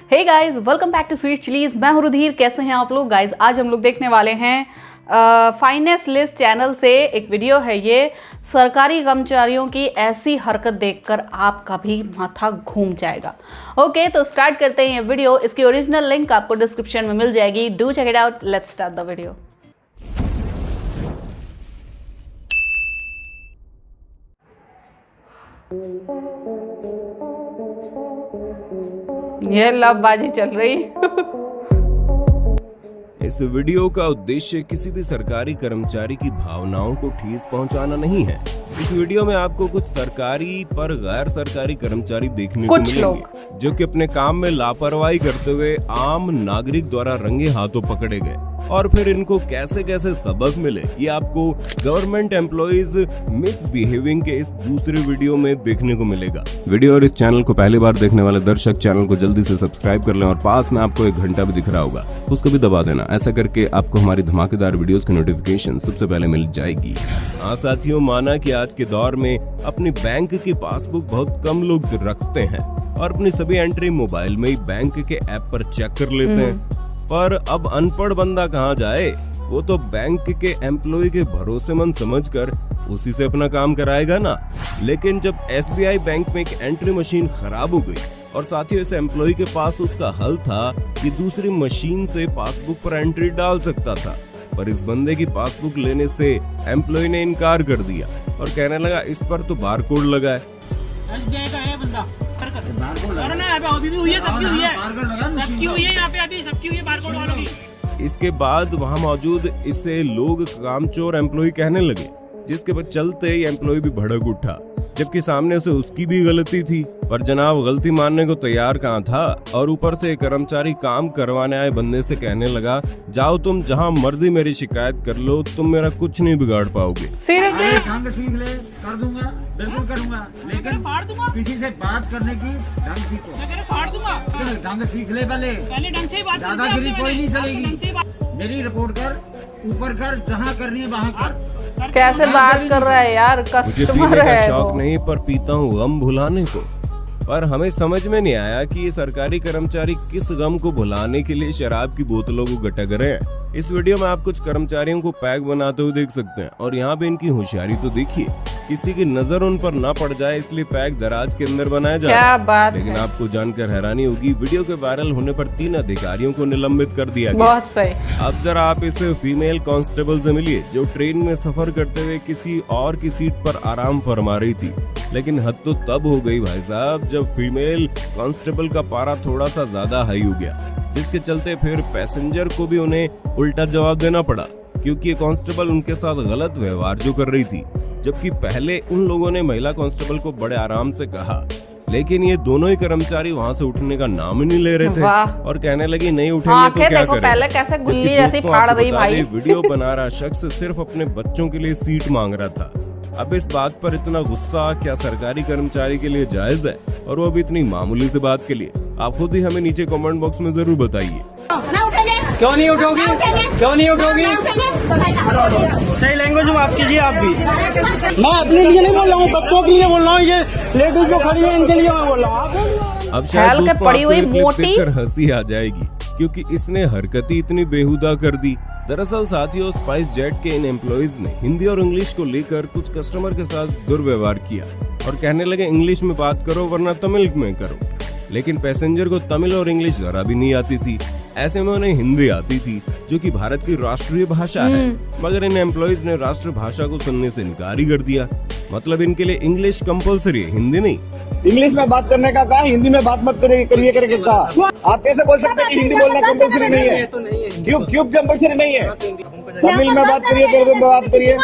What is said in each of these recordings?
Hey guys, welcome back to Sweet Chillies. मैं हूं रुधिर। कैसे हैं आप लोग गाइस? आज हम लोग देखने वाले हैं फाइनेंस लिस्ट चैनल से एक वीडियो है। ये सरकारी कर्मचारियों की ऐसी हरकत देखकर आपका भी माथा घूम जाएगा। ओके, तो स्टार्ट करते हैं ये वीडियो। इसकी ओरिजिनल लिंक आपको डिस्क्रिप्शन में मिल जाएगी। Do check it out. Let's start the video. ये लवबाजी चल रही। इस वीडियो का उद्देश्य किसी भी सरकारी कर्मचारी की भावनाओं को ठेस पहुंचाना नहीं है। इस वीडियो में आपको कुछ सरकारी पर गैर सरकारी कर्मचारी देखने को मिलेंगे जो कि अपने काम में लापरवाही करते हुए आम नागरिक द्वारा रंगे हाथों पकड़े गए, और फिर इनको कैसे कैसे सबक मिले ये आपको गवर्नमेंट एम्प्लॉइज मिसबिहेविंग के इस दूसरे वीडियो में देखने को मिलेगा। वीडियो और इस चैनल को पहली बार देखने वाले दर्शक चैनल को जल्दी से सब्सक्राइब कर लें और पास में आपको एक घंटा भी दिख रहा होगा, उसको भी दबा देना। ऐसा करके आपको हमारी धमाकेदार वीडियोस की नोटिफिकेशन सबसे पहले मिल जाएगी। हाँ साथियों, माना कि आज के दौर में अपनी बैंक की पासबुक बहुत कम लोग रखते हैं और अपनी सभी एंट्री मोबाइल में ही बैंक के ऐप पर चेक कर लेते हैं, पर अब अनपढ़ बंदा कहाँ जाए? वो तो बैंक के एम्प्लॉय के भरोसेमंद समझकर उसी से अपना काम कराएगा ना। लेकिन जब SBI बैंक में एक एंट्री मशीन खराब हो गई और साथ ही इस एम्प्लॉय के पास उसका हल था कि दूसरी मशीन से पासबुक पर एंट्री डाल सकता था, पर इस बंदे की पासबुक लेने से एम्प्लॉय ने इनकार कर दिया और कहने लगा इस पर तो बारकोड लगा है। SBI का है बंदा, अरे ना अभी भी हुई है, सबकी हुई है यहाँ पे, अभी सबकी हुई है बारकोड वालों की। इसके बाद वहाँ मौजूद इसे लोग कामचोर एम्प्लॉय कहने लगे, जिसके बाद चलते ही एम्प्लॉय भी भड़क उठा, जबकि सामने से उसकी भी गलती थी। पर जनाब गलती मानने को तैयार कहाँ था, और ऊपर से कर्मचारी काम करवाने आए बंदे से कहने लगा जाओ तुम जहाँ मर्जी मेरी शिकायत कर लो, तुम मेरा कुछ नहीं बिगाड़ पाओगे। ढंग सीख ले, कर दूंगा, बिल्कुल करूंगा, लेकिन फाड़ दूंगा। किसी से बात करने की ढंग सीखो। फाड़ दूंगा, ढंग सीख ले, पहले ढंग से बात। दादागिरी कोई नहीं चलेगी। मेरी रिपोर्ट कर, ऊपर कर, जहाँ करनी है वहाँ कर। कैसे बात कर रहा है यार, मुझे पीने का शौक नहीं पर पीता हूँ गम भुलाने को। पर हमें समझ में नहीं आया कि ये सरकारी कर्मचारी किस गम को भुलाने के लिए शराब की बोतलों को गटक रहे हैं। इस वीडियो में आप कुछ कर्मचारियों को पैक बनाते हुए देख सकते हैं, और यहाँ पे इनकी होशियारी तो देखिए, किसी की नजर उन पर ना पड़ जाए इसलिए पैक दराज के अंदर बनाया जा रहा है। लेकिन आपको जानकर हैरानी होगी, वीडियो के वायरल होने पर 3 अधिकारियों को निलंबित कर दिया गया। बहुत सही। अब जरा आप इस फीमेल कांस्टेबल से मिलिए जो ट्रेन में सफर करते हुए किसी और की सीट पर आराम फरमा रही थी। लेकिन हद तो तब हो गई भाई साहब जब फीमेल कांस्टेबल का पारा थोड़ा सा ज्यादा हाई हो गया, जिसके चलते फिर पैसेंजर को भी उन्हें उल्टा जवाब देना पड़ा, क्योंकि ये कांस्टेबल उनके साथ गलत व्यवहार जो कर रही थी। जबकि पहले उन लोगों ने महिला कांस्टेबल को बड़े आराम से कहा, लेकिन ये दोनों ही कर्मचारी वहाँ से उठने का नाम ही नहीं ले रहे थे और कहने लगे नहीं उठेंगे तो क्या करें। पहले कैसे गुल्ली जैसी फाड़ रही भाई। वीडियो बना रहा शख्स सिर्फ अपने बच्चों के लिए सीट मांग रहा था। अब इस बात पर इतना गुस्सा क्या सरकारी कर्मचारी के लिए जायज है, और वो भी इतनी मामूली सी बात के लिए? आप खुद ही हमें नीचे कमेंट बॉक्स में जरूर बताइए। क्यों नहीं उठोगी? क्यों नहीं उठोगी? सही लैंग्वेज में बात कीजिए आप भी। मैं अपने लिए नहीं बोल रहा हूँ, बच्चों के लिए बोल रहा हूँ। ये लेडीज जो खड़ी है इनके लिए मैं बोल रहा हूँ। अब शायद दोस्तों आपको ये क्लिप देखकर हंसी आ जाएगी, क्योंकि इसने हरकत ही इतनी बेहुदा कर दी। दरअसल साथियों, स्पाइस जेट के इन एम्प्लॉइज ने हिंदी और इंग्लिश को लेकर कुछ कस्टमर के साथ दुर्व्यवहार किया और कहने लगे इंग्लिश में बात करो वरना तमिल में करो। लेकिन पैसेंजर को तमिल और इंग्लिश जरा भी नहीं आती थी, ऐसे में उन्हें हिंदी आती थी जो कि भारत की राष्ट्रीय भाषा है। मगर इन एम्प्लॉइज ने राष्ट्रभाषा को सुनने से इनकार ही कर दिया। मतलब इनके लिए इंग्लिश कंपलसरी है, हिंदी नहीं। इंग्लिश में बात करने का कहा, हिंदी में बात मत करिए करके कहा। आप कैसे बोल सकते हैं कि हिंदी बोलना कंपलसरी नहीं है? क्यों कंपलसरी नहीं है? तमिल में बात करिए, तेलुगु में बात करिए।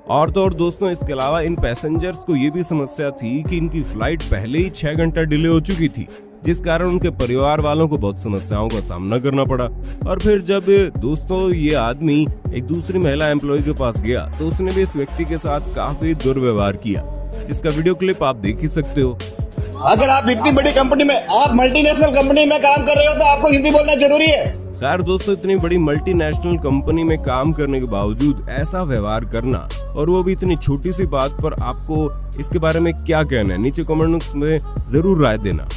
और तो और दोस्तों, इसके अलावा इन पैसेंजर्स को ये भी समस्या थी कि इनकी फ्लाइट पहले ही 6 घंटा डिले हो चुकी थी, जिस कारण उनके परिवार वालों को बहुत समस्याओं का सामना करना पड़ा। और फिर जब दोस्तों ये आदमी एक दूसरी महिला एम्प्लॉय के पास गया तो उसने भी इस व्यक्ति के साथ काफी दुर्व्यवहार किया, जिसका वीडियो क्लिप आप देख ही सकते हो। अगर आप इतनी बड़ी कंपनी में, आप मल्टीनेशनल कंपनी में काम कर रहे हो तो आपको हिंदी बोलना जरूरी है। खैर दोस्तों, इतनी बड़ी मल्टीनेशनल कंपनी में काम करने के बावजूद ऐसा व्यवहार करना, और वो भी इतनी छोटी सी बात पर, आपको इसके बारे में क्या कहना है नीचे कमेंट बॉक्स में जरूर राय देना।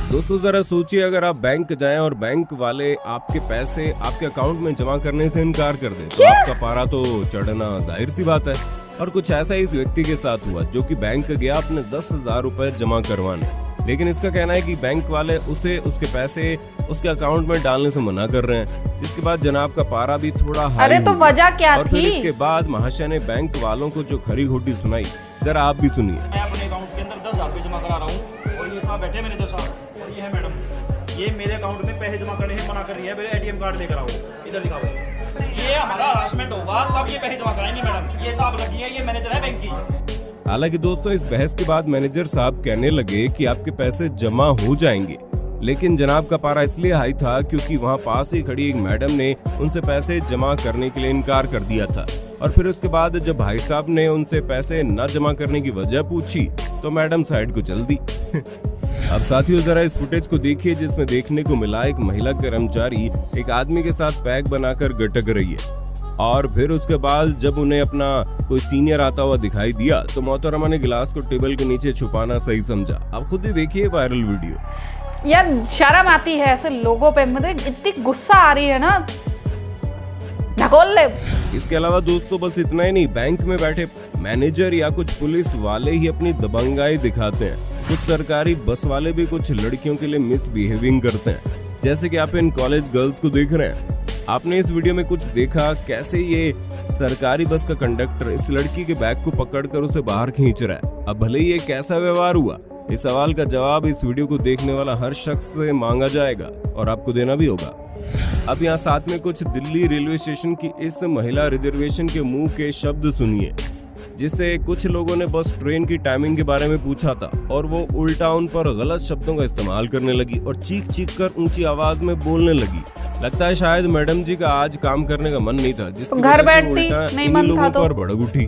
दोस्तों जरा सोचिए, अगर आप बैंक जाएं और बैंक वाले आपके पैसे आपके अकाउंट में जमा करने से इनकार कर दे तो आपका पारा तो चढ़ना जाहिर सी बात है। और कुछ ऐसा इस व्यक्ति के साथ हुआ जो कि बैंक गया अपने 10,000 रुपए जमा करवाने, लेकिन इसका कहना है कि बैंक वाले उसे उसके पैसे उसके अकाउंट में डालने से मना कर रहे हैं, जिसके बाद जनाब का पारा भी थोड़ा हाई अरे तो हो गया। वजह क्या और फिर थी? इसके बाद महाशय ने बैंक वालों को जो खरी खोटी सुनाई, जरा आप भी सुनिए। मैं अपने अकाउंट के अंदर 10,000 रुपये जमा करा रहा हूँ और ये साहब बैठे मेरे 10,000 और ये है मैडम, ये मेरे अकाउंट में पैसे जमा करने से मना कर रही है, मेरे ATM कार्ड लेकर आओ, इधर दिखाओ। ये हमारा हरासमेंट होगा तब ये पैसे जमा कराएंगे मैडम, ये साहब लगी है, ये मैनेजर है बैंक की। हालांकि दोस्तों इस बहस के बाद मैनेजर साहब कहने लगे कि आपके पैसे जमा हो जाएंगे, लेकिन जनाब का पारा इसलिए हाई था क्योंकि वहां पास ही खड़ी एक मैडम ने उनसे पैसे जमा करने के लिए इनकार कर दिया था। और फिर उसके बाद जब भाई साहब ने उनसे पैसे न जमा करने की वजह पूछी तो मैडम साइड को चल दी। अब साथियों जरा इस फुटेज को देखिए जिसमें देखने को मिला एक महिला कर्मचारी एक आदमी के साथ पैक बनाकर गटक रही है, और फिर उसके बाद जब उन्हें अपना कोई सीनियर आता हुआ दिखाई दिया तो मोहतरमा ने गिलास को टेबल के नीचे छुपाना सही समझा। अब खुद ही देखिए वायरल वीडियो। यार शर्म आती है ऐसे लोगों पे, मतलब इतनी गुस्सा आ रही है ना, ढकोल ले। इसके अलावा दोस्तों बस इतना ही नहीं, बैंक में बैठे मैनेजर या कुछ पुलिस वाले ही अपनी दबंगाई दिखाते हैं। कुछ सरकारी बस वाले भी कुछ लड़कियों के लिए मिसबिहेविंग करते हैं, जैसे कि आप इन कॉलेज गर्ल्स को देख रहे हैं। आपने इस वीडियो में कुछ देखा कैसे ये सरकारी बस का कंडक्टर इस लड़की के बैग को पकड़कर उसे बाहर खींच रहा है। अब भले ही ये कैसा व्यवहार हुआ, इस सवाल का जवाब इस वीडियो को देखने वाला हर शख्स से मांगा जाएगा और आपको देना भी होगा। अब यहाँ साथ में कुछ दिल्ली रेलवे स्टेशन की इस महिला रिजर्वेशन के मुंह के शब्द सुनिए, जिससे कुछ लोगों ने बस ट्रेन की टाइमिंग के बारे में पूछा था और वो उल्टा उन पर गलत शब्दों का इस्तेमाल करने लगी और चीख चीख कर ऊंची आवाज में बोलने लगी। लगता है शायद मैडम जी का आज काम करने का मन नहीं था, जिसकी घर वजह से बैठती उल्टा नहीं इन मन लोगों था तो। पर भड़क उठी।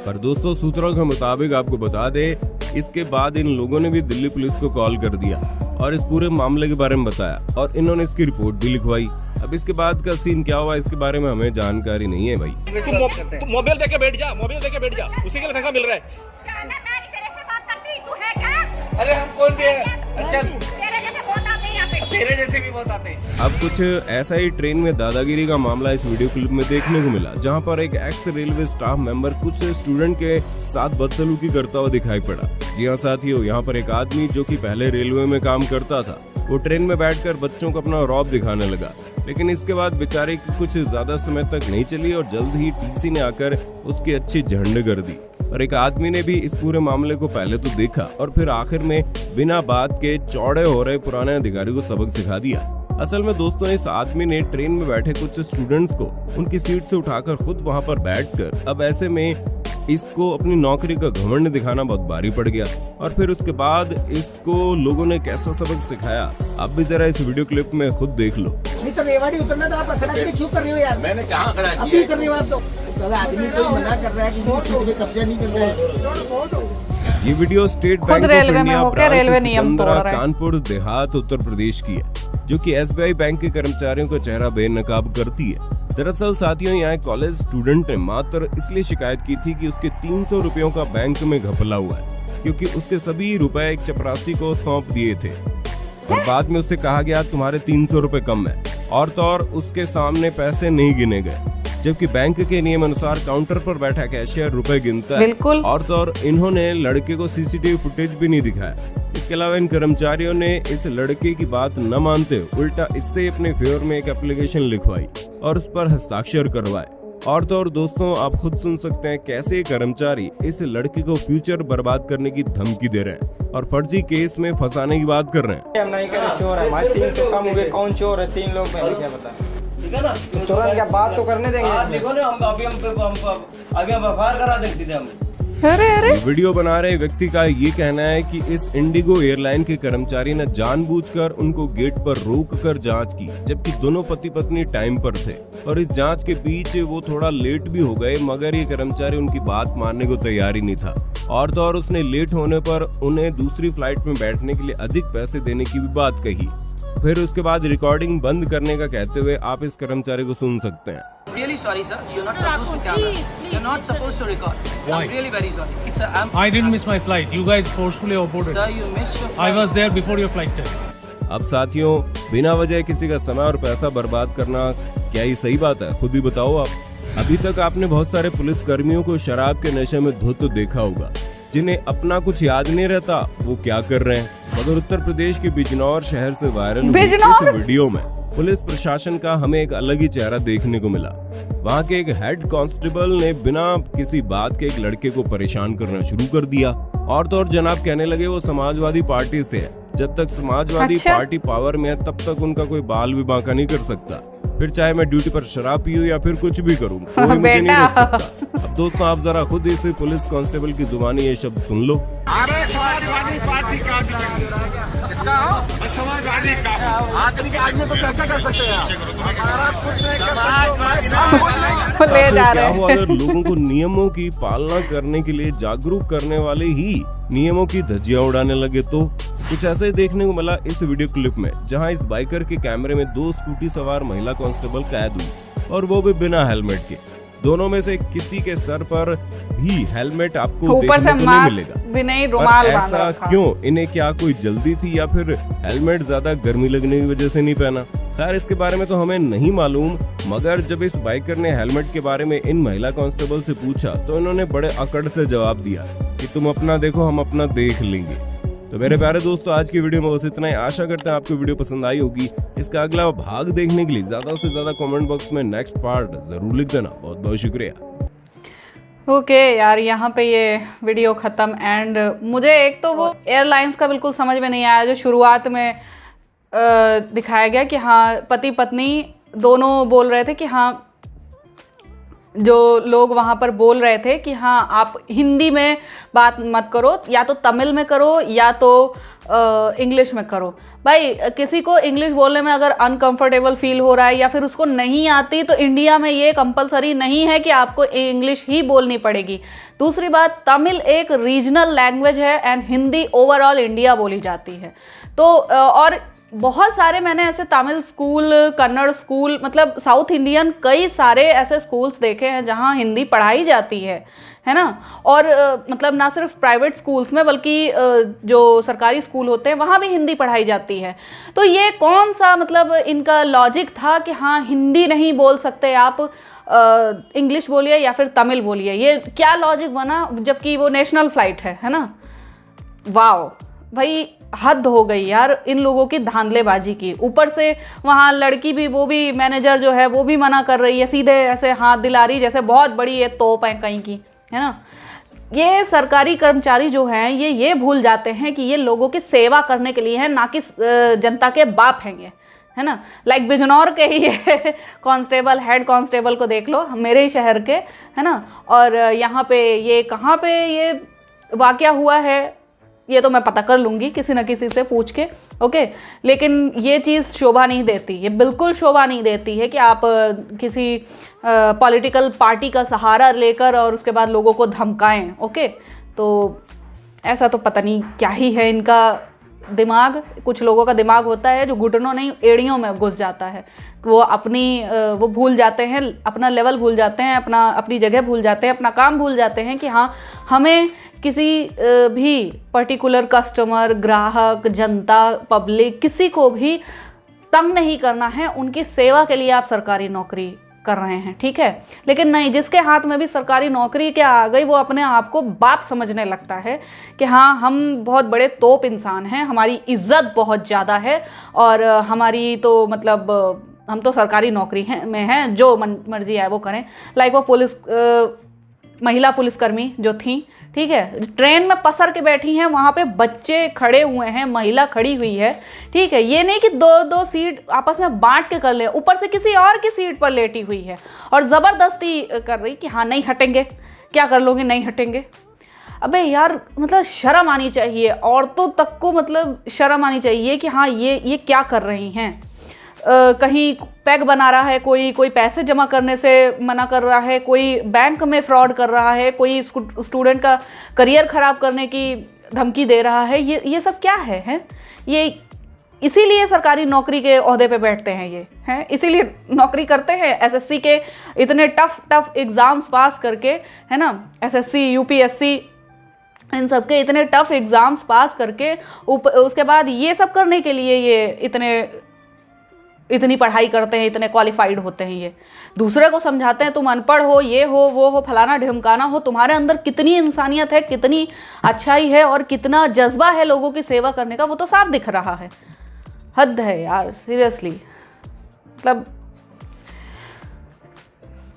पर दोस्तों सूत्रों के मुताबिक आपको बता दे, इसके बाद इन लोगों ने भी दिल्ली पुलिस को कॉल कर दिया और इस पूरे मामले के बारे में बताया और इन्होंने इसकी रिपोर्ट भी लिखवाई। अब इसके बाद का सीन क्या हुआ इसके बारे में हमें जानकारी नहीं है भाई। तू मोबाइल देके बैठ जा, मोबाइल देके बैठ जा, उसी के लिए तनख्वाह मिल रहा है। मैं नहीं तेरे से बात करती, तू है क्या? अरे हम कौन भी है? अच्छा तेरे जैसे बहुत आते हैं यहाँ पे। तेरे जैसे भी बहुत आते हैं। अब कुछ ऐसा ही ट्रेन में दादागिरी का मामला इस वीडियो क्लिप में देखने को मिला, जहां पर एक एक्स रेलवे स्टाफ मेंबर कुछ स्टूडेंट के साथ बदसलूकी करता हुआ दिखाई पड़ा। जी हाँ साथियों, यहाँ पर एक आदमी जो कि पहले रेलवे में काम करता था, वो ट्रेन में बैठकर बच्चों को अपना रौब दिखाने लगा, लेकिन इसके बाद बेचारे की कुछ ज्यादा समय तक नहीं चली और जल्द ही टीसी ने आकर उसकी अच्छी झंड कर दी। और एक आदमी ने भी इस पूरे मामले को पहले तो देखा और फिर आखिर में बिना बात के चौड़े हो रहे पुराने अधिकारी को सबक सिखा दिया। असल में दोस्तों इस आदमी ने ट्रेन में बैठे कुछ स्टूडेंट्स को उनकी सीट से उठाकर खुद वहां पर बैठकर, अब ऐसे में इसको अपनी नौकरी का घमंड दिखाना बहुत भारी पड़ गया और फिर उसके बाद इसको लोगों ने कैसा सबक सिखाया आप भी जरा इस वीडियो क्लिप में खुद देख लो। नहीं तो रेवाड़ी उतरना था, आप खड़ा करके क्यों कर रहे हो यार? मैंने कहाँ खड़ा किया? अभी कर रहे हो आप तो। आदमी कोई मना कर रहा है, किसी की सीट पे कब्जा नहीं कर रहा है। ये video state bank of railway में इंडिया होकर ब्रांच रेलवे नियम तोड़ सिकंदरा रहा है। कानपुर देहात उत्तर प्रदेश की है, जो कि SBI बैंक के कर्मचारियों का चेहरा बेनकाब करती है। दरअसल साथियों यहाँ एक कॉलेज स्टूडेंट ने मात्र इसलिए शिकायत की थी कि उसके 300 रुपयों का बैंक में घपला हुआ है, क्योंकि उसके सभी रुपए एक चपरासी को सौंप दिए थे और बाद में उससे कहा गया तुम्हारे 300 रुपए कम है, और तो और उसके सामने पैसे नहीं गिने गए, जबकि बैंक के नियम अनुसार काउंटर पर बैठा कैशियर रुपए गिनता है। बिल्कुल। और तो और इन्होंने लड़के को CCTV फुटेज भी नहीं दिखाया। इसके अलावा इन कर्मचारियों ने इस लड़के की बात न मानते उल्टा इससे अपने फेवर में एक एप्लीकेशन लिखवाई और उस पर हस्ताक्षर करवाए। और तो और दोस्तों आप खुद सुन सकते हैं कैसे कर्मचारी इस लड़की को फ्यूचर बर्बाद करने की धमकी दे रहे हैं और फर्जी केस में फंसाने की बात कर रहे हैं। हम नहीं करे चोर है, हमारे 300 कम हो गए, कौन चोर है? 3 लोग में लिखे बता, ठीक है ना? तो तुरंत क्या बात तो करने देंगे? आप लिखो ना, हम अभी FIR करा देंगे सीधे हम। अरे अरे ये वीडियो बना रहे व्यक्ति का ये कहना है कि इस इंडिगो एयरलाइन के कर्मचारी ने जानबूझकर उनको गेट पर रोककर जांच की, जबकि दोनों पति पत्नी टाइम पर थे और इस जांच के बीच वो थोड़ा लेट भी हो गए, मगर ये कर्मचारी उनकी बात मानने को तैयार ही नहीं था। और तो और उसने लेट होने पर उन्हें दूसरी फ्लाइट में बैठने के लिए अधिक पैसे देने की भी बात कही। फिर उसके बाद रिकॉर्डिंग बंद करने का कहते हुए आप इस कर्मचारी को सुन सकते हैं। Really sorry, sir. You're not supposed to camera. You're not supposed to record. Why? I'm really very sorry. It's a. I didn't miss my flight. You guys forcefully aborted. Sir, you missed your flight. I was there before your flight time. अब साथियों, बिना वजह किसी का समय और पैसा बर्बाद करना क्या ये सही बात है? खुद ही बताओ आप। अभी तक आपने बहुत सारे पुलिस कर्मियों को शराब के नशे में धुत देखा होगा, जिन्हें अपना कुछ याद नहीं रहता वो क्या कर रहे हैं। मगर उत्तर प्रदेश के बिजनौर शहर से वायरल हुई इस वीडियो में पुलिस प्रशासन का हमें एक अलग ही चेहरा देखने को मिला। वहाँ के एक हेड कांस्टेबल ने बिना किसी बात के एक लड़के को परेशान करना शुरू कर दिया। और तो और जनाब कहने लगे वो समाजवादी पार्टी से है, जब तक समाजवादी पार्टी पावर में है तब तक उनका कोई बाल भी बांका नहीं कर सकता। फिर चाहे मैं ड्यूटी पर शराब पीऊं या फिर कुछ भी करूं, कोई मुझे नहीं रोक सकता। अब दोस्तों, आप जरा खुद इस पुलिस कांस्टेबल की जुबानी ये शब्द सुन लो। अरे समाजवादी पार्टी का समाजवादी का आदमी आदमी तो कैसे कर सकते हैं क्या हुआ अगर लोगों को नियमों की पालना करने के लिए जागरूक करने वाले ही नियमों की धज्जियां उड़ाने लगे? तो कुछ ऐसा ही देखने को मिला इस वीडियो क्लिप में, जहां इस बाइकर के कैमरे में 2 स्कूटी सवार महिला कांस्टेबल कैद हुई, और वो भी बिना हेलमेट के। दोनों में से किसी के सर पर भी हेलमेट आपको देखने को नहीं मिलेगा। भी नहीं, रुमाल पर ऐसा क्यों? इन्हें क्या कोई जल्दी थी या फिर हेलमेट ज्यादा गर्मी लगने की वजह से नहीं पहना? खैर, इसके बारे में तो हमें नहीं मालूम, मगर जब इस बाइकर ने हेलमेट के बारे में इन महिला कांस्टेबल से पूछा तो इन्होंने बड़े अकड़ से जवाब दिया कि तुम अपना देखो, हम अपना देख लेंगे। तो मेरे प्यारे दोस्तों, आज की वीडियो में बस इतना ही। आशा करते हैं आपको वीडियो पसंद आई होगी। इसका अगला भाग देखने के लिए ज्यादा से ज्यादा कमेंट बॉक्स में नेक्स्ट पार्ट जरूर लिख देना। बहुत बहुत शुक्रिया। ओके यार, यहाँ पे ये वीडियो ख़त्म। एंड मुझे एक तो वो एयरलाइंस का बिल्कुल समझ में नहीं आया जो शुरुआत में दिखाया गया कि हाँ पति पत्नी दोनों बोल रहे थे कि हाँ, जो लोग वहाँ पर बोल रहे थे कि हाँ आप हिंदी में बात मत करो, या तो तमिल में करो या तो इंग्लिश में करो। भाई, किसी को इंग्लिश बोलने में अगर अनकंफर्टेबल फील हो रहा है या फिर उसको नहीं आती, तो इंडिया में ये कंपलसरी नहीं है कि आपको इंग्लिश ही बोलनी पड़ेगी। दूसरी बात, तमिल एक रीजनल लैंग्वेज है एंड हिंदी ओवरऑल इंडिया बोली जाती है। तो और बहुत सारे मैंने ऐसे तमिल स्कूल, कन्नड़ स्कूल, मतलब साउथ इंडियन कई सारे ऐसे स्कूल्स देखे हैं जहाँ हिंदी पढ़ाई जाती है ना। और मतलब ना सिर्फ प्राइवेट स्कूल्स में बल्कि जो सरकारी स्कूल होते हैं वहाँ भी हिंदी पढ़ाई जाती है। तो ये कौन सा मतलब इनका लॉजिक था कि हाँ हिंदी नहीं बोल सकते आप, इंग्लिश बोलिए या फिर तमिल बोलिए? ये क्या लॉजिक बना, जबकि वो नेशनल फ्लाइट है ना। वाओ भाई, हद हो गई यार इन लोगों की धांधलेबाजी की। ऊपर से वहाँ लड़की भी, वो भी मैनेजर जो है वो भी मना कर रही है, सीधे ऐसे हाथ दिला रही जैसे बहुत बड़ी ये तोप है कहीं की, है ना। ये सरकारी कर्मचारी जो हैं ये भूल जाते हैं कि ये लोगों की सेवा करने के लिए हैं, ना कि जनता के बाप हैं ये, है ना। लाइक बिजनौर के ही कांस्टेबल, हेड कांस्टेबल को देख लो, मेरे ही शहर के, है ना। और यहाँ पे ये कहाँ पे ये वाकया हुआ है ये तो मैं पता कर लूँगी किसी न किसी से पूछ के, ओके। लेकिन ये चीज़ शोभा नहीं देती, ये बिल्कुल शोभा नहीं देती है कि आप किसी पॉलिटिकल पार्टी का सहारा लेकर और उसके बाद लोगों को धमकाएं, ओके। तो ऐसा तो पता नहीं क्या ही है इनका दिमाग। कुछ लोगों का दिमाग होता है जो घुटनों नहीं एड़ियों में घुस जाता है। वो भूल जाते हैं, अपना लेवल भूल जाते हैं, अपनी जगह भूल जाते हैं, अपना काम भूल जाते हैं कि हाँ हमें किसी भी पर्टिकुलर कस्टमर, ग्राहक, जनता, पब्लिक, किसी को भी तंग नहीं करना है। उनकी सेवा के लिए आप सरकारी नौकरी कर रहे हैं, ठीक है। लेकिन नहीं, जिसके हाथ में भी सरकारी नौकरी क्या आ गई वो अपने आप को बाप समझने लगता है कि हाँ हम बहुत बड़े तोप इंसान हैं, हमारी इज्जत बहुत ज़्यादा है और हमारी तो मतलब हम तो सरकारी नौकरी में हैं, जो मर्जी आए वो करें। लाइक वो महिला पुलिसकर्मी जो थी, ठीक है, ट्रेन में पसर के बैठी हैं, वहाँ पे बच्चे खड़े हुए हैं, महिला खड़ी हुई है, ठीक है। ये नहीं कि दो सीट आपस में बांट के कर ले, ऊपर से किसी और की सीट पर लेटी हुई है और ज़बरदस्ती कर रही कि हाँ नहीं हटेंगे, क्या कर लोगे, नहीं हटेंगे। अबे यार, मतलब शर्म आनी चाहिए औरतों तक को, मतलब शर्म आनी चाहिए कि हाँ ये क्या कर रही हैं। कहीं पैग बना रहा है, कोई पैसे जमा करने से मना कर रहा है, कोई बैंक में फ्रॉड कर रहा है, कोई स्टूडेंट का करियर ख़राब करने की धमकी दे रहा है। ये सब क्या है? ये इसीलिए सरकारी नौकरी के ओहदे पे बैठते हैं ये, हैं, इसीलिए नौकरी करते हैं। एसएससी के इतने टफ एग्ज़ाम्स पास करके, है ना, एसएससी, यूपीएससी, इन सबके इतने टफ एग्ज़ाम्स पास करके उसके बाद ये सब करने के लिए ये इतनी पढ़ाई करते हैं, इतने क्वालिफाइड होते हैं। ये दूसरे को समझाते हैं तुम अनपढ़ हो, ये हो, वो हो, फलाना ढिमकाना हो। तुम्हारे अंदर कितनी इंसानियत है, कितनी अच्छाई है और कितना जज्बा है लोगों की सेवा करने का, वो तो साफ दिख रहा है। हद है यार, सीरियसली। मतलब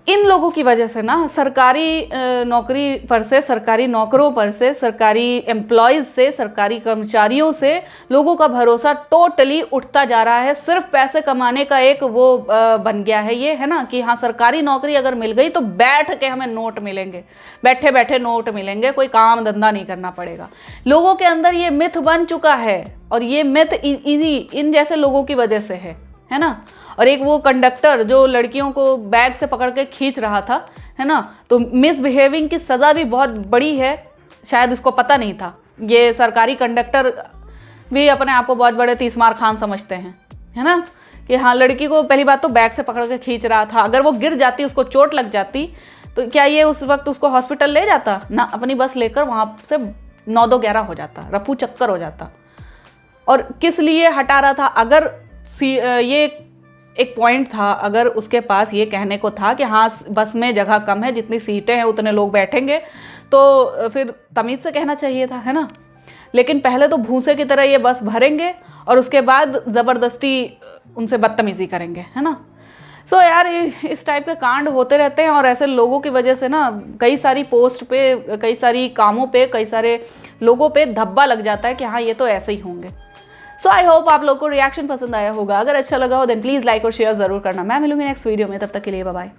इन लोगों की वजह से ना सरकारी नौकरी पर से, सरकारी नौकरों पर से, सरकारी एम्प्लॉयज़ से, सरकारी कर्मचारियों से लोगों का भरोसा टोटली उठता जा रहा है। सिर्फ पैसे कमाने का एक वो बन गया है ये, है ना, कि हाँ सरकारी नौकरी अगर मिल गई तो बैठ के हमें नोट मिलेंगे, बैठे बैठे नोट मिलेंगे, कोई काम धंधा नहीं करना पड़ेगा। लोगों के अंदर ये मिथ बन चुका है और ये मिथ इन जैसे लोगों की वजह से है ना। और एक वो कंडक्टर जो लड़कियों को बैग से पकड़ के खींच रहा था, है ना, तो मिसबिहेविंग की सज़ा भी बहुत बड़ी है, शायद इसको पता नहीं था। ये सरकारी कंडक्टर भी अपने आप को बहुत बड़े तीसमार खान समझते हैं, है ना, कि हाँ लड़की को पहली बात तो बैग से पकड़ के खींच रहा था, अगर वो गिर जाती, उसको चोट लग जाती तो क्या ये उस वक्त उसको हॉस्पिटल ले जाता ना, अपनी बस लेकर वहाँ से 9-2-11 हो जाता, रफू चक्कर हो जाता। और किस लिए हटा रहा था? अगर ये एक पॉइंट था, अगर उसके पास ये कहने को था कि हाँ बस में जगह कम है, जितनी सीटें हैं उतने लोग बैठेंगे, तो फिर तमीज़ से कहना चाहिए था, है ना। लेकिन पहले तो भूसे की तरह ये बस भरेंगे और उसके बाद ज़बरदस्ती उनसे बदतमीज़ी करेंगे, है ना। सो यार इस टाइप के कांड होते रहते हैं और ऐसे लोगों की वजह से ना कई सारी पोस्ट पे, कई सारी कामों पे, कई सारे लोगों पे धब्बा लग जाता है कि हाँ ये तो ऐसे ही होंगे। सो आई होप आप लोगों को रिएक्शन पसंद आया होगा। अगर अच्छा लगा हो देन प्लीज़ लाइक और शेयर ज़रूर करना। मैं मिलूंगी नेक्स्ट वीडियो में, तब तक के लिए बाय बाय।